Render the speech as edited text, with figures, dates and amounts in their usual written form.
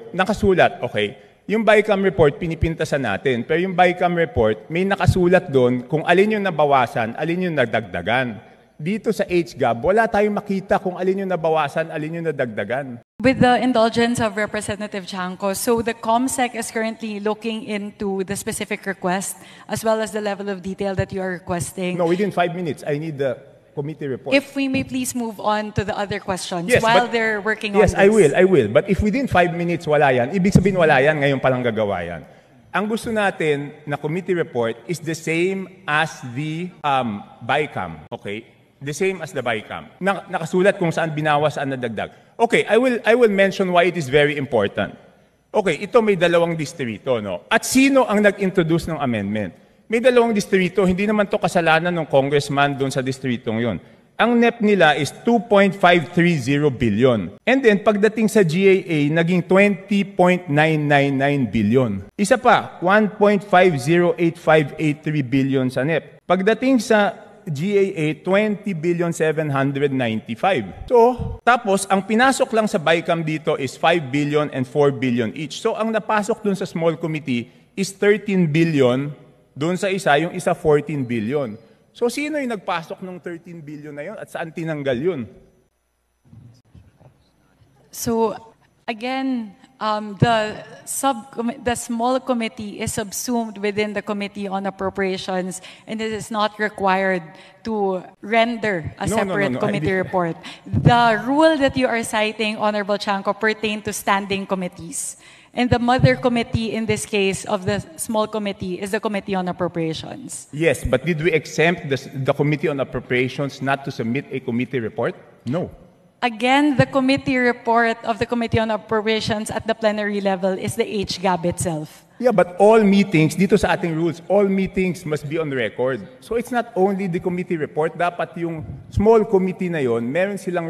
report, nakasulat, okay, yung BICAM report, pinipintasan natin. Pero yung BICAM report, may nakasulat doon kung alin yung nabawasan, alin yung nagdagdagan. Dito sa HGAB, wala tayong makita kung alin yung nabawasan, alin yung nadagdagan. With the indulgence of Representative Chanco, so the COMSEC is currently looking into the specific request as well as the level of detail that you are requesting. No, within 5 minutes, I need the committee report. If we may please move on to the other questions while they're working on this. Yes, I will. But if within 5 minutes wala yan, ibig sabihin wala yan, ngayon palang gagawa yan. Ang gusto natin na committee report is the same as the BICAM, okay? The same as the BICAM. Nakasulat kung saan binawas, saan nadagdag. Okay, I will mention why it is very important. Okay, ito may dalawang distrito, no? At sino ang nag-introduce ng amendment? May dalawang distrito, hindi naman to kasalanan ng congressman doon sa distritong yon. Ang NEP nila is 2.530 billion. And then, pagdating sa GAA, naging 20.999 billion. Isa pa, 1.508583 billion sa NEP. Pagdating sa GAA, 20,795. So, tapos, ang pinasok lang sa BICAM dito is 5 billion and 4 billion each. So, ang napasok dun sa small committee is 13 billion, dun sa isa, yung isa 14 billion. So, sino yung nagpasok ng 13 billion na yun at saan tinanggal yun? So, again, the small committee is subsumed within the Committee on Appropriations, and it is not required to render a separate committee report. The rule that you are citing, Honorable Chanco, pertain to standing committees. And the mother committee in this case of the small committee is the Committee on Appropriations. Yes, but did we exempt the Committee on Appropriations not to submit a committee report? No. Again, the committee report of the Committee on Appropriations at the plenary level is the HGAB itself. Yeah, but all meetings, dito sa ating rules, all meetings must be on record. So it's not only the committee report, dapat yung small committee na yon, meron silang